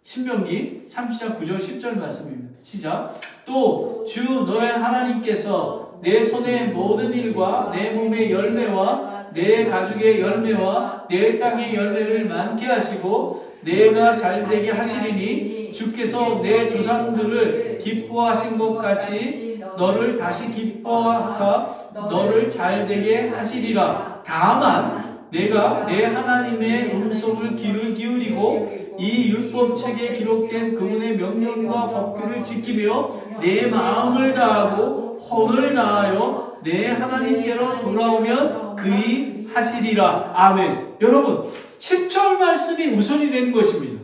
신명기 30장 9절 10절 말씀입니다. 시작. 또 주 너의 하나님께서 내 손의 모든 일과 내 몸의 열매와 내 가죽의 열매와 내 땅의 열매를 많게 하시고 내가 잘되게 하시리니 주께서 내 조상들을 기뻐하신 것 같이 너를 다시 기뻐하사 너를 잘되게 하시리라. 다만 내가 내 하나님의 음성을 귀를 기울이고 이 율법책에 기록된 그분의 명령과 법규를 지키며 내 마음을 다하고 혼을 다하여 내 하나님께로 돌아오면 그리 하시리라. 아멘. 여러분 10절 말씀이 우선이 되는 것입니다.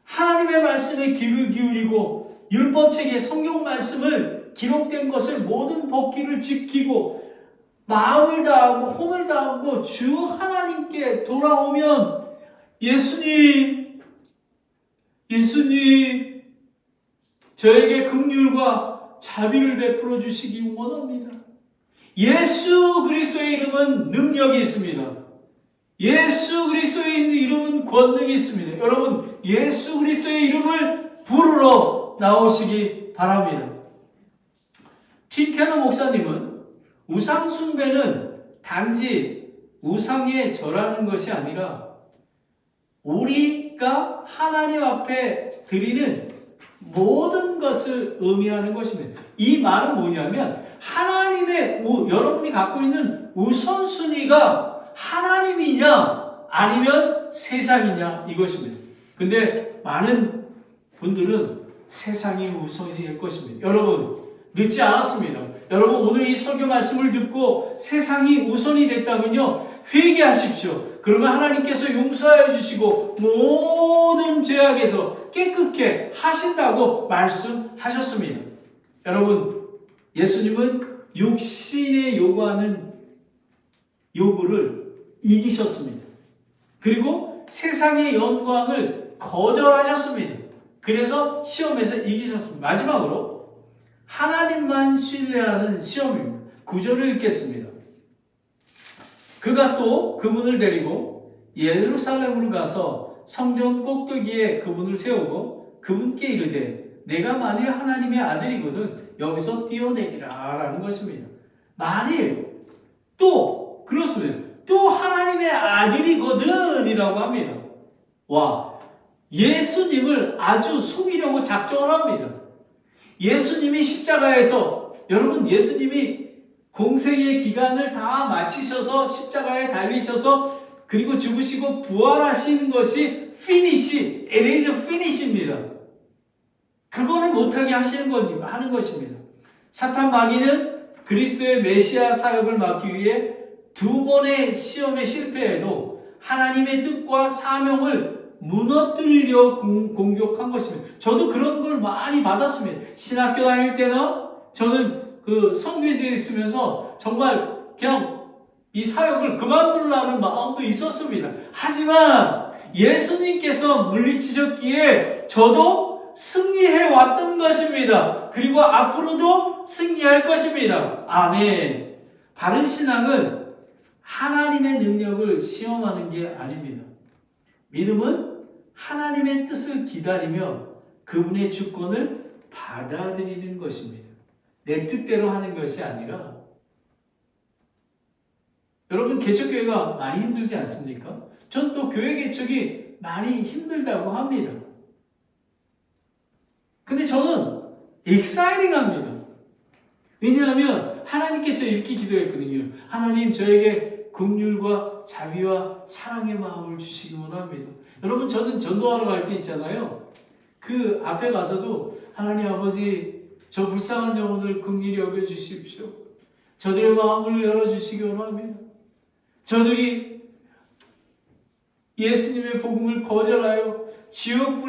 하나님의 말씀에 귀를 기울이고 율법책에 성경 말씀을 기록된 것을 모든 법규를 지키고 마음을 다하고 혼을 다하고 주 하나님께 돌아오면 예수님 저에게 긍휼과 자비를 베풀어 주시기 원합니다. 예수 그리스도의 이름은 능력이 있습니다. 예수 그리스도의 이름은 권능이 있습니다. 여러분 예수 그리스도의 이름을 부르러 나오시기 바랍니다. 팀 캐너 목사님은 우상 숭배는 단지 우상에 절하는 것이 아니라 우리가 하나님 앞에 드리는 모든 것을 의미하는 것입니다. 이 말은 뭐냐면 하나님의 여러분이 갖고 있는 우선순위가 하나님이냐 아니면 세상이냐 이것입니다. 근데 많은 분들은 세상이 우선이 될 것입니다. 여러분 늦지 않았습니다. 여러분 오늘 이 설교 말씀을 듣고 세상이 우선이 됐다면요 회개하십시오. 그러면 하나님께서 용서하여 주시고 모든 죄악에서 깨끗게 하신다고 말씀하셨습니다. 여러분 예수님은 육신에 요구하는 요구를 이기셨습니다. 그리고 세상의 영광을 거절하셨습니다. 그래서 시험에서 이기셨습니다. 마지막으로 하나님만 신뢰하는 시험입니다. 9절을 읽겠습니다. 그가 또 그분을 데리고 예루살렘으로 가서 성전 꼭대기에 그분을 세우고 그분께 이르되 내가 만일 하나님의 아들이거든 여기서 뛰어내리라 라는 것입니다. 만일 또 그렇습니다. 또 하나님의 아들이거든 이라고 합니다. 와, 예수님을 아주 속이려고 작정을 합니다. 예수님이 십자가에서 여러분 예수님이 공생의 기간을 다 마치셔서 십자가에 달리셔서 그리고 죽으시고 부활하시는 것이 피니시, 에레이저 피니시입니다. 그거를 못하게 하는 것입니다. 사탄 마귀는 그리스도의 메시아 사역을 막기 위해 2번의 시험에 실패해도 하나님의 뜻과 사명을 무너뜨리려 공격한 것입니다. 저도 그런 걸 많이 받았습니다. 신학교 다닐 때는 저는 그 성교제에 있으면서 정말 그냥 이 사역을 그만두려는 마음도 있었습니다. 하지만 예수님께서 물리치셨기에 저도 승리해 왔던 것입니다. 그리고 앞으로도 승리할 것입니다. 아멘. 바른 신앙은 하나님의 능력을 시험하는 게 아닙니다. 믿음은 하나님의 뜻을 기다리며 그분의 주권을 받아들이는 것입니다. 내 뜻대로 하는 것이 아니라 여러분 개척교회가 많이 힘들지 않습니까? 전 또 교회 개척이 많이 힘들다고 합니다. 저는 exciting합니다. 왜냐하면 하나님께서 이렇게 기도했거든요. 하나님 저에게 긍휼과 자비와 사랑의 마음을 주시기 원합니다. 여러분 저는 전도하러 갈 때 있잖아요. 그 앞에 가서도 하나님 아버지 저 불쌍한 영혼을 긍휼히 여겨주십시오. 저들의 마음을 열어주시기 원합니다. 저들이 예수님의 복음을 거절하여 지옥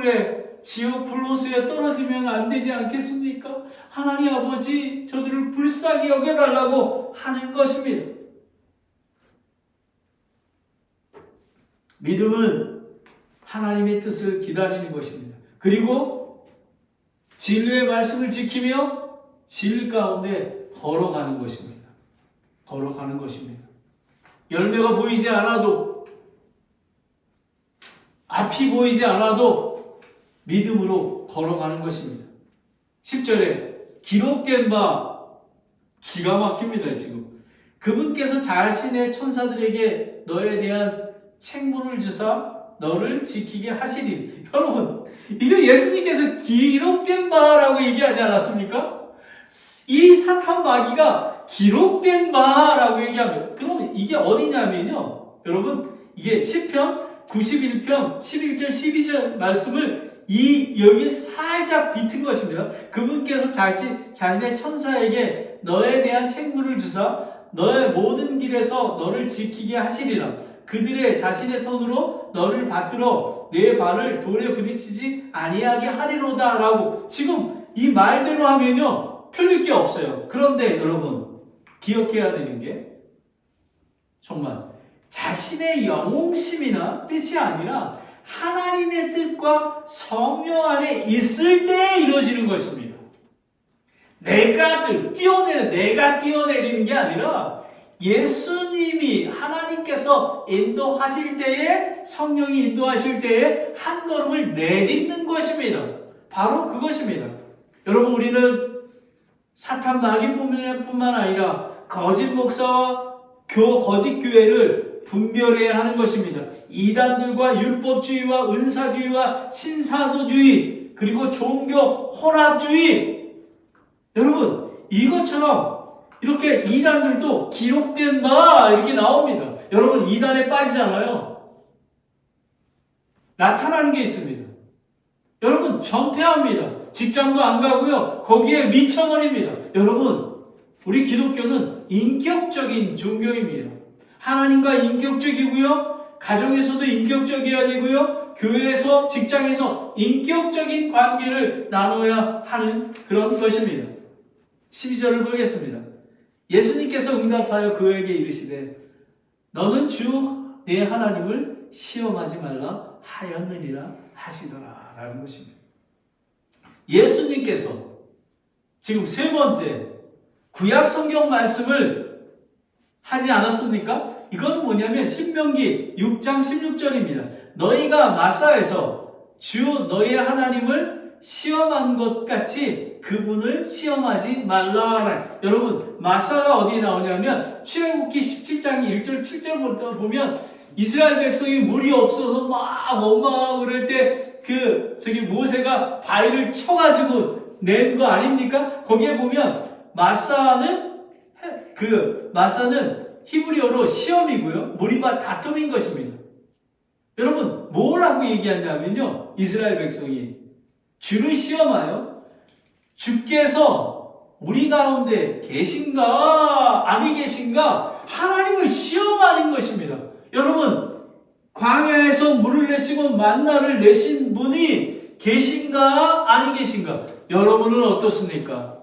불로수에 떨어지면 안 되지 않겠습니까? 하나님 아버지 저들을 불쌍히 여겨달라고 하는 것입니다. 믿음은 하나님의 뜻을 기다리는 것입니다. 그리고 진리의 말씀을 지키며 진리 가운데 걸어가는 것입니다. 걸어가는 것입니다. 열매가 보이지 않아도, 앞이 보이지 않아도 믿음으로 걸어가는 것입니다. 10절에 기록된 바, 기가 막힙니다. 지금 그분께서 자신의 천사들에게 너에 대한 책무를 주사 너를 지키게 하시리니. 여러분 이거 예수님께서 기록된 바라고 얘기하지 않았습니까? 이 사탄 마귀가 기록된 바라고 얘기합니다. 그럼 이게 어디냐면요, 여러분 이게 시편 91편 11절 12절 말씀을 여기에 살짝 비튼 것입니다. 그분께서 자신의 천사에게 너에 대한 책무를 주사 너의 모든 길에서 너를 지키게 하시리라. 그들의 자신의 손으로 너를 받들어 내 발을 돌에 부딪히지 아니하게 하리로다 라고. 지금 이 말대로 하면요 틀릴 게 없어요. 그런데 여러분 기억해야 되는 게, 정말 자신의 영웅심이나 뜻이 아니라 하나님의 뜻과 성령 안에 있을 때 이루어지는 것입니다. 내가 뛰어내리는 게 아니라 예수님이, 하나님께서 인도하실 때에, 성령이 인도하실 때에 한 걸음을 내딛는 것입니다. 바로 그것입니다. 여러분 우리는 사탄 마귀뿐만 아니라 거짓 목사와 거짓 교회를 분별해야 하는 것입니다. 이단들과 율법주의와 은사주의와 신사도주의, 그리고 종교 혼합주의. 여러분 이것처럼 이렇게 이단들도 기록된 바 이렇게 나옵니다. 여러분 이단에 빠지잖아요. 나타나는 게 있습니다. 여러분 전폐합니다. 직장도 안 가고요, 거기에 미쳐버립니다. 여러분 우리 기독교는 인격적인 종교입니다. 하나님과 인격적이고요, 가정에서도 인격적이어야 되고요, 교회에서, 직장에서 인격적인 관계를 나눠야 하는 그런 것입니다. 12절을 보겠습니다. 예수님께서 응답하여 그에게 이르시되 너는 주 내 하나님을 시험하지 말라 하였느니라 하시더라 라는 것입니다. 예수님께서 지금 세 번째 구약 성경 말씀을 하지 않았습니까? 이건 뭐냐면 신명기 6장 16절입니다. 너희가 마사에서 주 너희 하나님을 시험한 것 같이 그분을 시험하지 말라. 여러분 마사가 어디에 나오냐면 출애굽기 17장 1절 7절부터 보면 이스라엘 백성이 물이 없어서 막 그럴 때 모세가 바위를 쳐가지고 낸 거 아닙니까? 거기에 보면 마사는 히브리어로 시험이고요, 무리바 다툼인 것입니다. 여러분 뭐라고 얘기하냐면요, 이스라엘 백성이 주를 시험하여 주께서 우리 가운데 계신가 아니 계신가 하나님을 시험하는 것입니다. 여러분 광야에서 물을 내시고 만나를 내신 분이 계신가 아니 계신가? 여러분은 어떻습니까?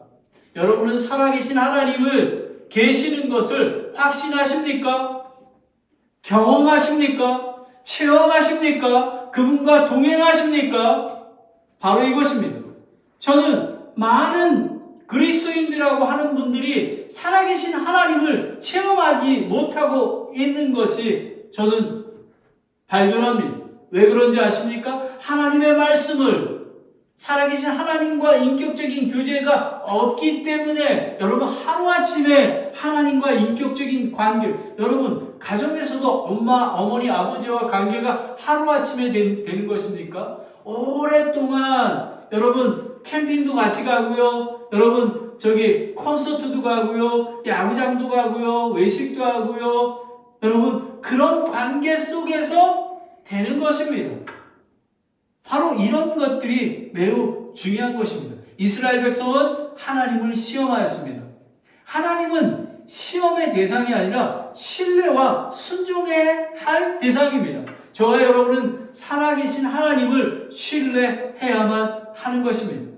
여러분은 살아계신 하나님을 계시는 것을 확신하십니까? 경험하십니까? 체험하십니까? 그분과 동행하십니까? 바로 이것입니다. 저는 많은 그리스도인들이라고 하는 분들이 살아계신 하나님을 체험하지 못하고 있는 것이 저는 발견합니다. 왜 그런지 아십니까? 하나님의 말씀을, 살아계신 하나님과 인격적인 교제가 없기 때문에. 여러분 하루아침에 하나님과 인격적인 관계, 여러분 가정에서도 엄마, 어머니, 아버지와 관계가 하루아침에 되는 것입니까? 오랫동안 여러분 캠핑도 같이 가고요. 여러분 저기 콘서트도 가고요. 야구장도 가고요. 외식도 하고요. 여러분 그런 관계 속에서 되는 것입니다. 바로 이런 것들이 매우 중요한 것입니다. 이스라엘 백성은 하나님을 시험하였습니다. 하나님은 시험의 대상이 아니라 신뢰와 순종해야 할 대상입니다. 저와 여러분은 살아계신 하나님을 신뢰해야만 하는 것입니다.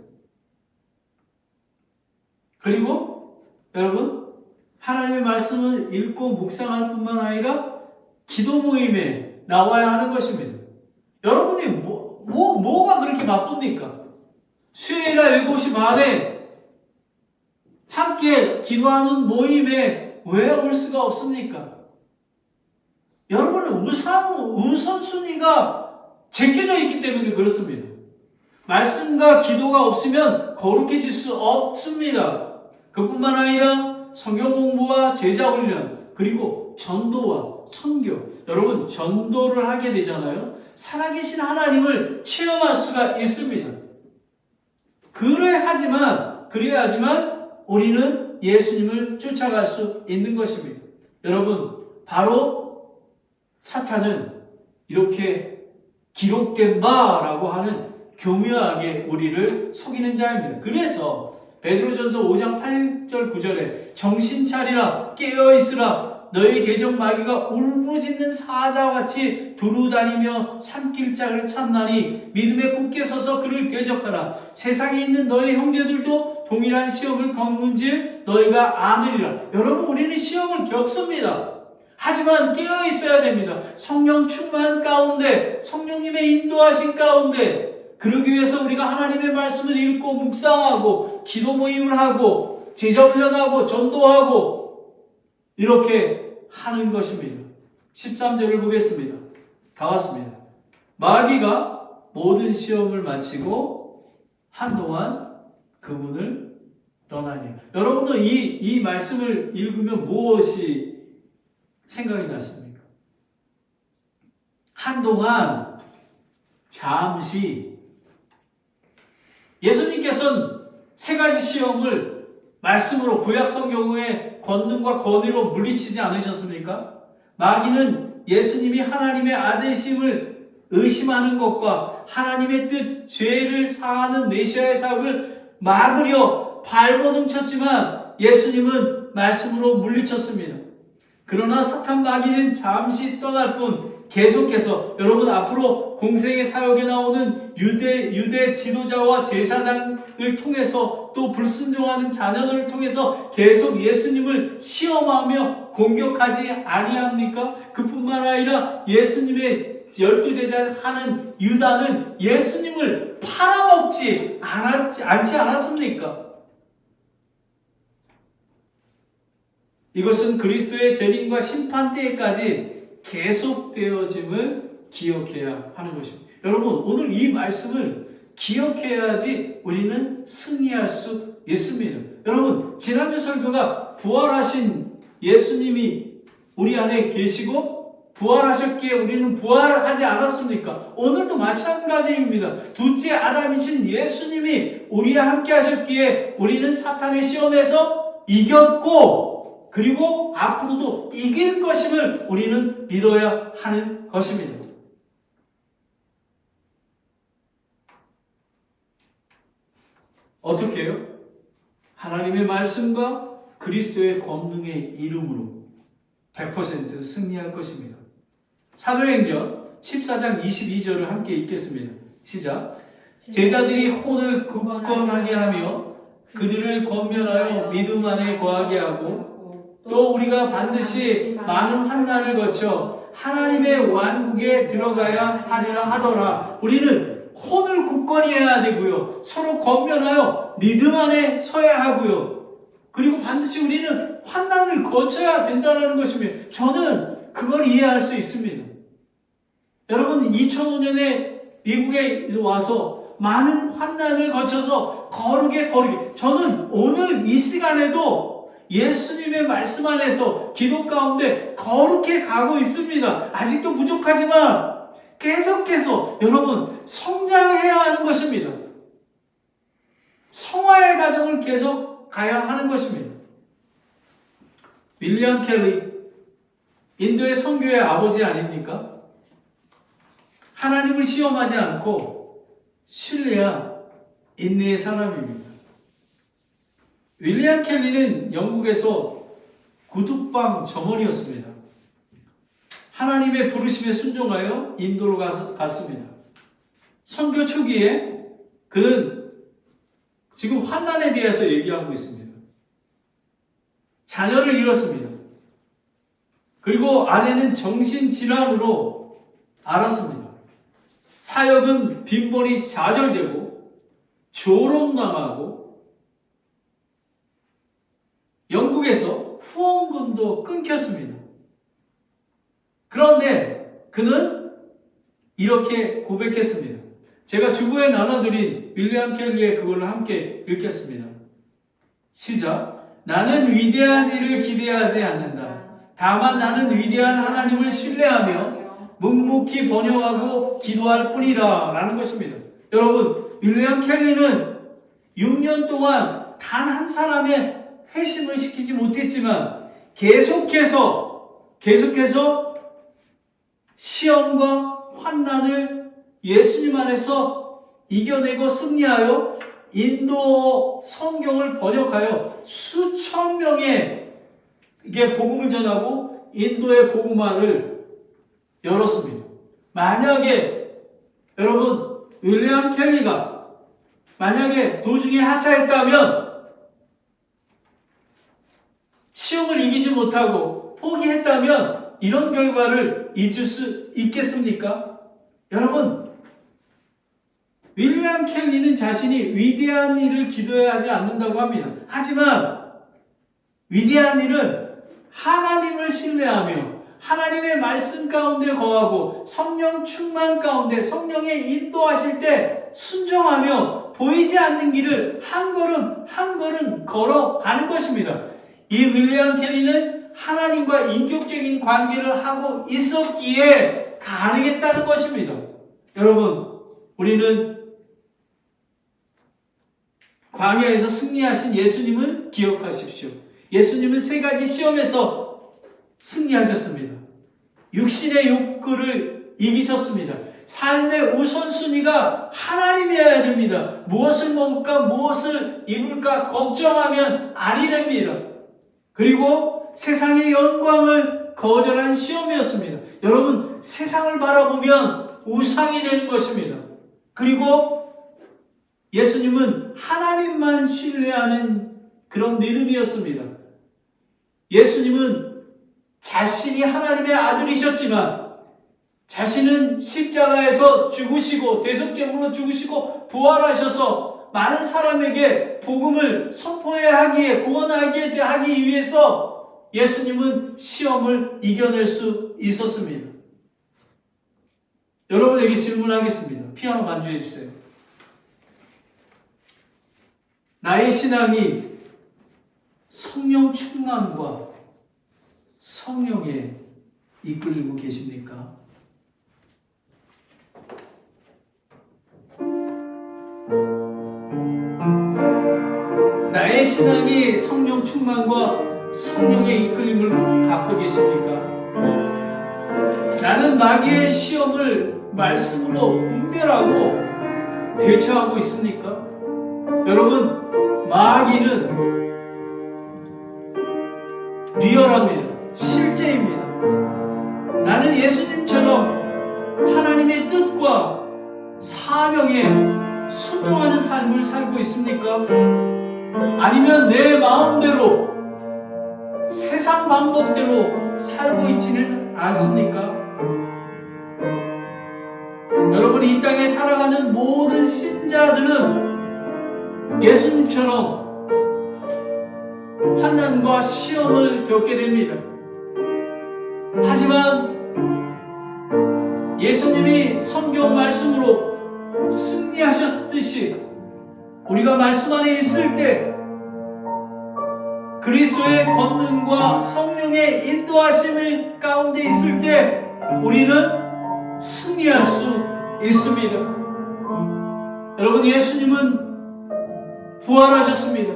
그리고 여러분 하나님의 말씀을 읽고 묵상할 뿐만 아니라 기도 모임에 나와야 하는 것입니다. 여러분이 뭐가 그렇게 바쁩니까? 수요일날 7시 반에 함께 기도하는 모임에 왜 올 수가 없습니까? 여러분은 우선순위가 제껴져 있기 때문에 그렇습니다. 말씀과 기도가 없으면 거룩해질 수 없습니다. 그뿐만 아니라 성경 공부와 제자 훈련, 그리고 전도와 선교. 여러분 전도를 하게 되잖아요. 살아계신 하나님을 체험할 수가 있습니다. 그래야지만 우리는 예수님을 쫓아갈 수 있는 것입니다. 여러분 바로 사탄은 이렇게 기록된 바라고 하는 교묘하게 우리를 속이는 자입니다. 그래서 베드로전서 5장 8절 9절에 정신 차리라 깨어있으라 너희 대적 마귀가 울부짖는 사자같이 두루다니며 산길짝을 찾나니 믿음에 굳게 서서 그를 대적하라. 세상에 있는 너희 형제들도 동일한 시험을 겪는지 너희가 아느리라. 여러분 우리는 시험을 겪습니다. 하지만 깨어 있어야 됩니다. 성령 충만 가운데, 성령님의 인도하신 가운데, 그러기 위해서 우리가 하나님의 말씀을 읽고 묵상하고 기도 모임을 하고 제자 훈련하고 전도하고 이렇게 하는 것입니다. 13절을 보겠습니다. 다 왔습니다. 마귀가 모든 시험을 마치고 한동안 그분을 떠나니. 여러분은 이 말씀을 읽으면 무엇이 생각이 나십니까? 한동안 잠시 예수님께서는 세 가지 시험을 말씀으로 구약 성경의 권능과 권위로 물리치지 않으셨습니까? 마귀는 예수님이 하나님의 아들심을 의심하는 것과 하나님의 뜻, 죄를 사하는 메시아의 사역을 막으려 발버둥 쳤지만 예수님은 말씀으로 물리쳤습니다. 그러나 사탄 마귀는 잠시 떠날 뿐 계속해서 여러분 앞으로 공생의 사역에 나오는 유대 지도자와 제사장을 통해서 또 불순종하는 자녀들을 통해서 계속 예수님을 시험하며 공격하지 아니합니까? 그뿐만 아니라 예수님의 12제자 하는 유다는 예수님을 팔아먹지 않지 않았습니까? 이것은 그리스도의 재림과 심판 때까지 계속되어짐을 기억해야 하는 것입니다. 여러분 오늘 이 말씀을 기억해야지 우리는 승리할 수 있습니다. 여러분 지난주 설교가 부활하신 예수님이 우리 안에 계시고 부활하셨기에 우리는 부활하지 않았습니까? 오늘도 마찬가지입니다. 둘째 아담이신 예수님이 우리와 함께 하셨기에 우리는 사탄의 시험에서 이겼고 그리고 앞으로도 이길 것임을 우리는 믿어야 하는 것입니다. 어떻게 해요? 하나님의 말씀과 그리스도의 권능의 이름으로 100% 승리할 것입니다. 사도행전 14장 22절을 함께 읽겠습니다. 시작. 제자들이 혼을 굳건하게 하며 그들을 권면하여 믿음 안에 거하게 하고 또 우리가 반드시 많은 환난을 거쳐 하나님의 왕국에 들어가야 하리라 하더라. 우리는 혼을 굳건히 해야 되고요. 서로 권면하여 믿음 안에 서야 하고요. 그리고 반드시 우리는 환난을 거쳐야 된다는 것입니다. 저는 그걸 이해할 수 있습니다. 여러분 2005년에 미국에 와서 많은 환난을 거쳐서 거룩에 저는 오늘 이 시간에도 예수님의 말씀 안에서 기도 가운데 거룩해 가고 있습니다. 아직도 부족하지만 계속해서 여러분 성장해야 하는 것입니다. 성화의 과정을 계속 가야 하는 것입니다. 윌리엄 켈리, 인도의 선교의 아버지 아닙니까? 하나님을 시험하지 않고 신뢰한 인내의 사람입니다. 윌리엄 켈리는 영국에서 구두방 점원이었습니다. 하나님의 부르심에 순종하여 인도로 갔습니다. 선교 초기에 그는 지금 환난에 대해서 얘기하고 있습니다. 자녀를 잃었습니다. 그리고 아내는 정신질환으로 앓았습니다. 사역은 빈번히 좌절되고 조롱당하고 영국에서 후원금도 끊겼습니다. 그런데 그는 이렇게 고백했습니다. 제가 주부에 나눠드린 윌리엄 켈리의 그걸 함께 읽겠습니다. 시작. 나는 위대한 일을 기대하지 않는다. 다만 나는 위대한 하나님을 신뢰하며 묵묵히 번영하고 기도할 뿐이라 라는 것입니다. 여러분, 윌리엄 켈리는 6년 동안 단 한 사람의 회심을 시키지 못했지만 계속해서 시험과 환난을 예수님 안에서 이겨내고 승리하여 인도 성경을 번역하여 수천 명의 복음을 전하고 인도의 복음화를 열었습니다. 만약에 여러분 윌리엄 켈리가 만약에 도중에 하차했다면 시험을 이기지 못하고 포기했다면 이런 결과를 잊을 수 있겠습니까? 여러분, 윌리엄 켈리는 자신이 위대한 일을 기도하지 않는다고 합니다. 하지만 위대한 일은 하나님을 신뢰하며 하나님의 말씀 가운데 거하고 성령 충만 가운데 성령의 인도하실 때 순종하며 보이지 않는 길을 한 걸음 한 걸음 걸어가는 것입니다. 이 윌리엄 켈리는 하나님과 인격적인 관계를 하고 있었기에 가능했다는 것입니다. 여러분, 우리는 광야에서 승리하신 예수님을 기억하십시오. 예수님은 세 가지 시험에서 승리하셨습니다. 육신의 욕구를 이기셨습니다. 삶의 우선순위가 하나님이어야 됩니다. 무엇을 먹을까, 무엇을 입을까 걱정하면 아니 됩니다. 그리고 세상의 영광을 거절한 시험이었습니다. 여러분, 세상을 바라보면 우상이 되는 것입니다. 그리고 예수님은 하나님만 신뢰하는 그런 믿음이었습니다. 예수님은 자신이 하나님의 아들이셨지만 자신은 십자가에서 죽으시고 대속제물로 죽으시고 부활하셔서 많은 사람에게 복음을 선포하기에 구원하게 하기 위해서 예수님은 시험을 이겨낼 수 있었습니다. 여러분에게 질문하겠습니다. 피아노 반주해 주세요. 나의 신앙이 성령 충만과 성령에 이끌리고 계십니까? 나의 신앙이 성령 충만과 성령의 이끌림을 갖고 계십니까? 나는 마귀의 시험을 말씀으로 분별하고 대처하고 있습니까? 여러분, 마귀는 리얼합니다. 실제입니다. 나는 예수님처럼 하나님의 뜻과 사명에 순종하는 삶을 살고 있습니까? 아니면 내 마음대로 세상 방법대로 살고 있지는 않습니까? 여러분, 이 땅에 살아가는 모든 신자들은 예수님처럼 환난과 시험을 겪게 됩니다. 하지만 예수님이 성경 말씀으로 승리하셨듯이 우리가 말씀 안에 있을 때 그리스도의 권능과 성령의 인도하심을 가운데 있을 때 우리는 승리할 수 있습니다. 여러분, 예수님은 부활하셨습니다.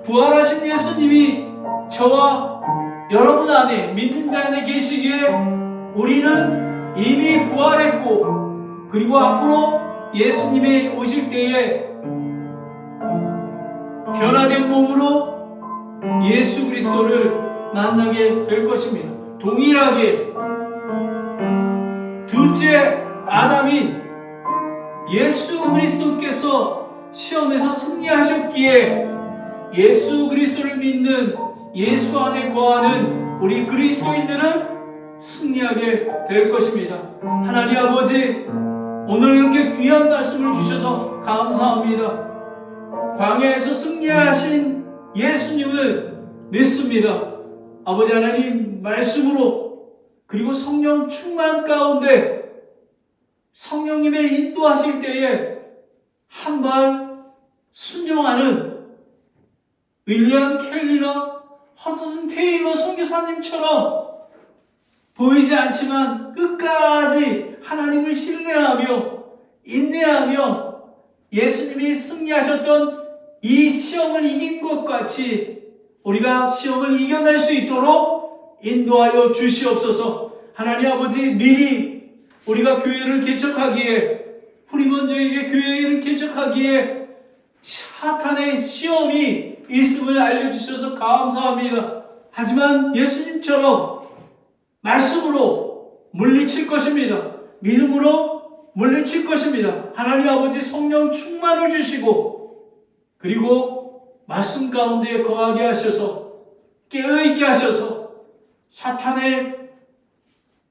부활하신 예수님이 저와 여러분 안에, 믿는 자 안에 계시기에 우리는 이미 부활했고, 그리고 앞으로 예수님이 오실 때에 변화된 몸으로 예수 그리스도를 만나게 될 것입니다. 동일하게 둘째 아담인 예수 그리스도께서 시험에서 승리하셨기에 예수 그리스도를 믿는, 예수 안에 거하는 우리 그리스도인들은 승리하게 될 것입니다. 하나님 아버지, 오늘 이렇게 귀한 말씀을 주셔서 감사합니다. 광야에서 승리하신 예수님을 믿습니다. 아버지 하나님 말씀으로, 그리고 성령 충만 가운데 성령님의 인도하실 때에 한 발 순종하는 윌리엄 켈리나 허드슨 테일러 선교사님처럼 보이지 않지만 끝까지 하나님을 신뢰하며 인내하며 예수님이 승리하셨던 이 시험을 이긴 것 같이 우리가 시험을 이겨낼 수 있도록 인도하여 주시옵소서. 하나님 아버지, 미리 우리가 교회를 개척하기에, 프리먼저에게 교회를 개척하기에 사탄의 시험이 있음을 알려주셔서 감사합니다. 하지만 예수님처럼 말씀으로 물리칠 것입니다. 믿음으로 물리칠 것입니다. 하나님 아버지, 성령 충만을 주시고, 그리고 말씀 가운데 거하게 하셔서 깨어있게 하셔서 사탄의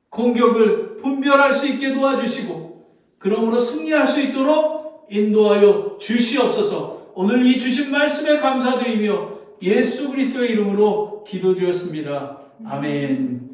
공격을 분별할 수 있게 도와주시고, 그러므로 승리할 수 있도록 인도하여 주시옵소서. 오늘 이 주신 말씀에 감사드리며 예수 그리스도의 이름으로 기도드렸습니다. 아멘.